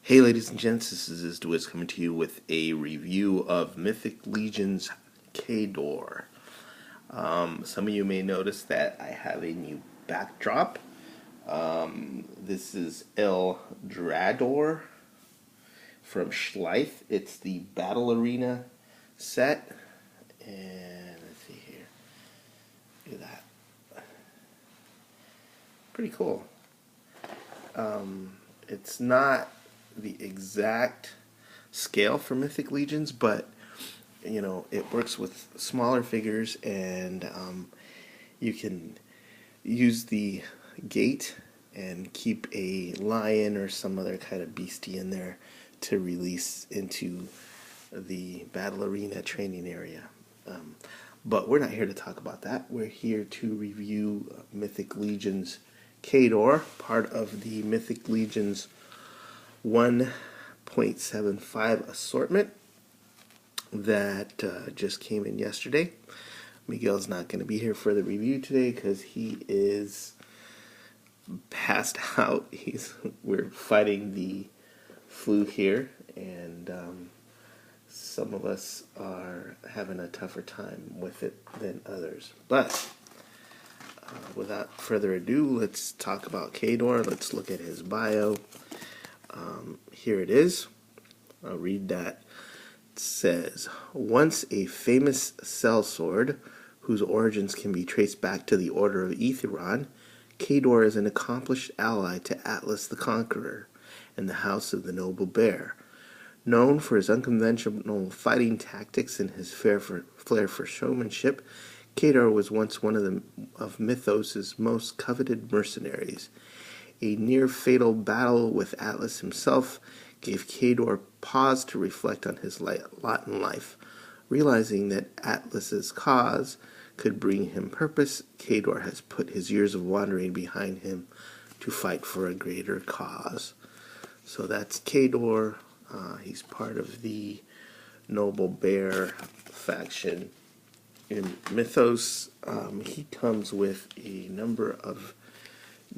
Hey ladies and gents, this is Vitus coming to you with a review of Mythic Legion's Cador. Some of you may notice that I have a new backdrop. This is El Drador from Schleif. It's the Battle Arena set. And let's see here. Look at that. Pretty cool. It's not the exact scale for Mythic Legions, but you know, it works with smaller figures, and you can use the gate and keep a lion or some other kind of beastie in there to release into the battle arena training area. But we're not here to talk about that. We're here to review Mythic Legions Cador, part of the Mythic Legions 1.75 assortment that just came in yesterday. Miguel's not going to be here for the review today because he is passed out. We're fighting the flu here, and some of us are having a tougher time with it than others. But without further ado, let's talk about Cador. Let's look at his bio. Here it is. I'll read that. It says, once a famous sellsword whose origins can be traced back to the Order of Aetheron, Cador is an accomplished ally to Atlas the Conqueror and the House of the Noble Bear. Known for his unconventional fighting tactics and his flair for showmanship, Cador was once one of Mythos' most coveted mercenaries. A near-fatal battle with Atlas himself gave Cador pause to reflect on his lot in life. Realizing that Atlas's cause could bring him purpose, Cador has put his years of wandering behind him to fight for a greater cause. So that's Cador. He's part of the Noble Bear faction in Mythos. He comes with a number of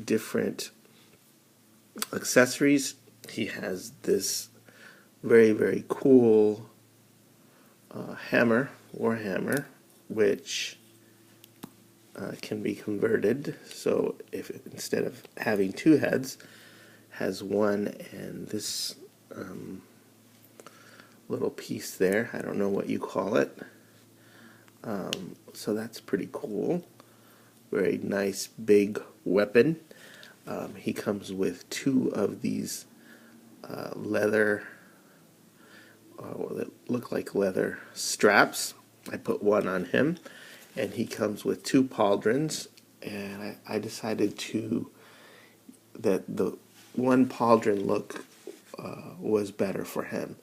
different accessories. He has this very, very cool warhammer, which can be converted. So if instead of having two heads, has one, and this little piece there, I don't know what you call it. So that's pretty cool. Very nice big weapon. He comes with two of these leather, that look like leather straps. I put one on him, and he comes with two pauldrons, and I decided that the one pauldron look was better for him,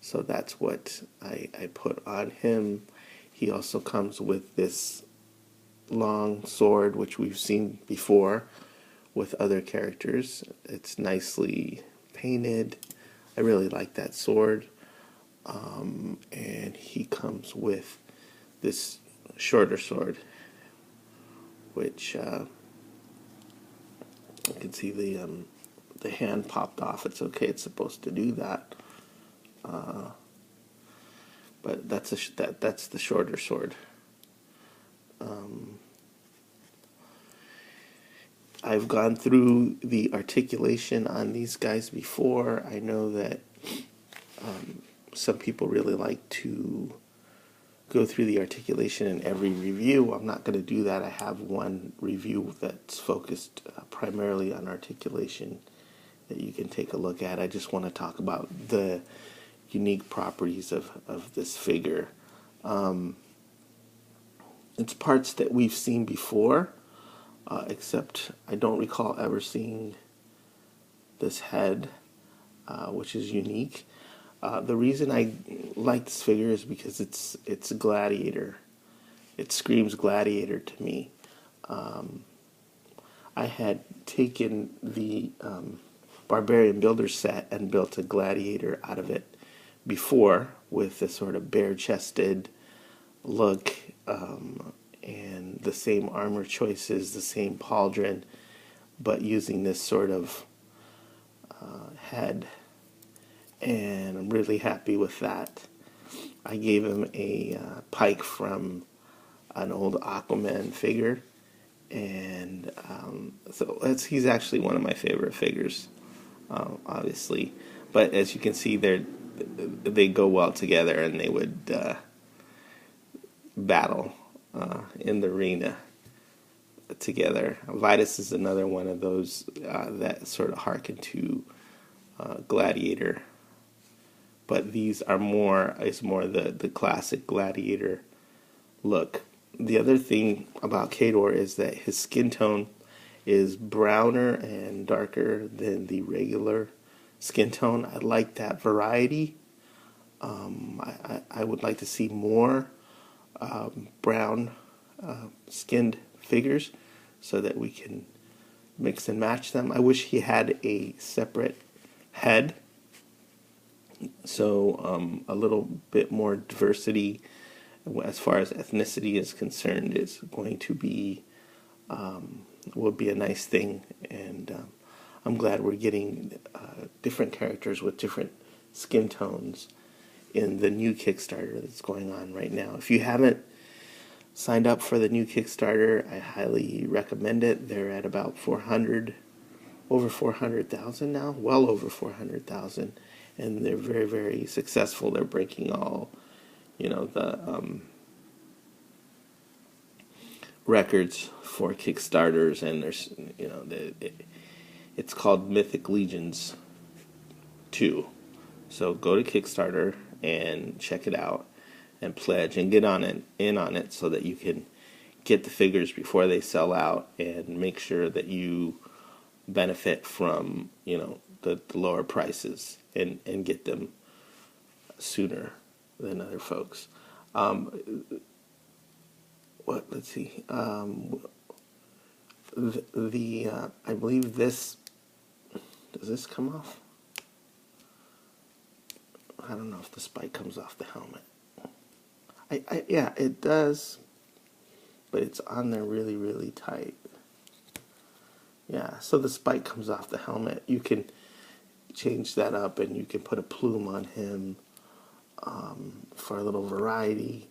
so that's what I put on him. He also comes with this long sword, which we've seen before with other characters. It's nicely painted. I really like that sword. And he comes with this shorter sword, which you can see the hand popped off. It's okay. It's supposed to do that. But that's the shorter sword. I've gone through the articulation on these guys before. I know that some people really like to go through the articulation in every review. I'm not going to do that. I have one review that's focused primarily on articulation that you can take a look at. I just want to talk about the unique properties of this figure. It's parts that we've seen before. Except I don't recall ever seeing this head, which is unique. The reason I like this figure is because it's a gladiator. It screams gladiator to me. I had taken the Barbarian Builder set and built a gladiator out of it before, with a sort of bare-chested look, and the same armor choices, the same pauldron, but using this sort of head and I'm really happy with that. I gave him a Pike from an old Aquaman figure, and so he's actually one of my favorite figures, obviously. But as you can see, they go well together, and they would battle in the arena together. Vitus is another one of those that sort of harken to Gladiator, but these are more the classic Gladiator look. The other thing about Cador is that his skin tone is browner and darker than the regular skin tone. I like that variety. I would like to see more brown skinned figures so that we can mix and match them. I wish he had a separate head, so a little bit more diversity as far as ethnicity is concerned is going to be would be a nice thing, and I'm glad we're getting different characters with different skin tones in the new Kickstarter that's going on right now. If you haven't signed up for the new Kickstarter, I highly recommend it. They're at about over 400,000 now, well over 400,000, and they're very, very successful. They're breaking all, the records for Kickstarters, and there's, it's called Mythic Legions 2. So go to Kickstarter and check it out and pledge and get in on it so that you can get the figures before they sell out and make sure that you benefit from, the lower prices and get them sooner than other folks. Let's see. I believe this, does this come off? I don't know if the spike comes off the helmet. Yeah, it does, but it's on there really, really tight. Yeah, so the spike comes off the helmet. You can change that up, and you can put a plume on him for a little variety.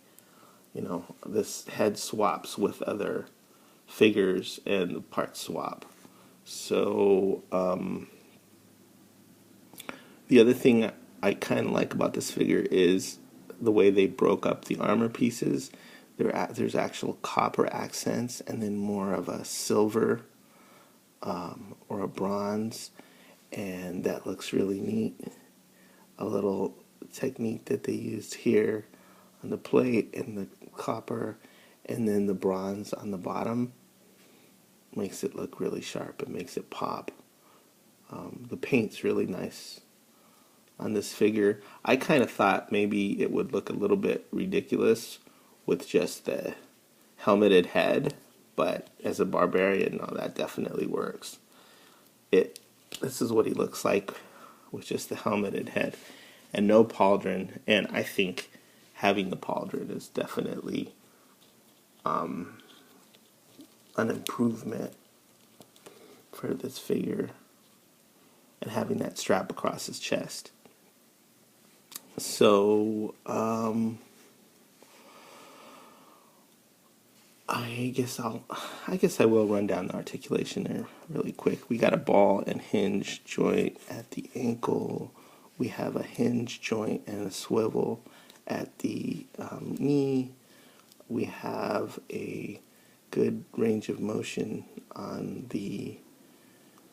This head swaps with other figures and the part swap. So the other thing I kind of like about this figure is the way they broke up the armor pieces. There's actual copper accents and then more of a silver or a bronze, and that looks really neat. A little technique that they used here on the plate and the copper and then the bronze on the bottom makes it look really sharp. It makes it pop. The paint's really nice on this figure. I kind of thought maybe it would look a little bit ridiculous with just the helmeted head, but as a barbarian, no, that definitely works. This is what he looks like with just the helmeted head and no pauldron, and I think having the pauldron is definitely an improvement for this figure, and having that strap across his chest. So I guess I will run down the articulation there really quick. We got a ball and hinge joint at the ankle. We have a hinge joint and a swivel at the knee. We have a good range of motion on the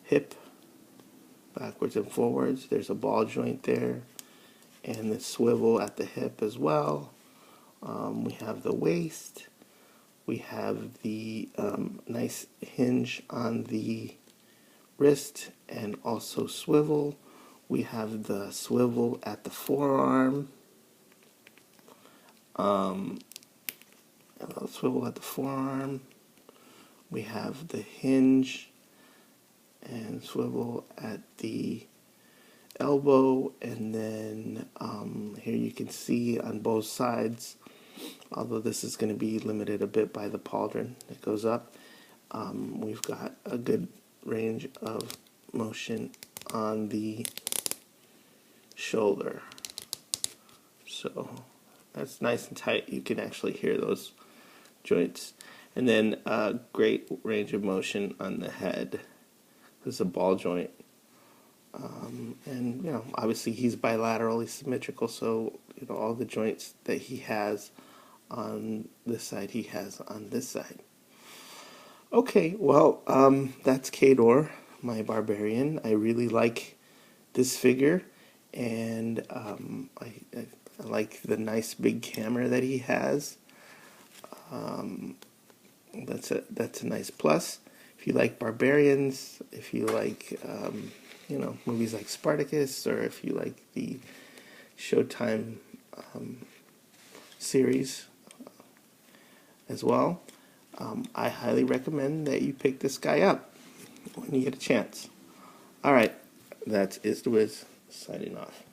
hip, backwards and forwards. There's a ball joint there, and the swivel at the hip as well. We have the waist. We have the nice hinge on the wrist and also swivel. We have the swivel at the forearm. Swivel at the forearm. We have the hinge and swivel at the elbow, and then here you can see on both sides, although this is going to be limited a bit by the pauldron that goes up, we've got a good range of motion on the shoulder. So that's nice and tight. You can actually hear those joints. And then great range of motion on the head. This is a ball joint. And, you know, obviously he's bilaterally symmetrical, so, you know, all the joints that he has on this side, he has on this side. Okay, well, that's Cador, my barbarian. I really like this figure, and I like the nice big camera that he has. That's a nice plus. If you like barbarians, if you like you know, movies like Spartacus, or if you like the Showtime series as well, I highly recommend that you pick this guy up when you get a chance. Alright, that's Is the Wiz signing off.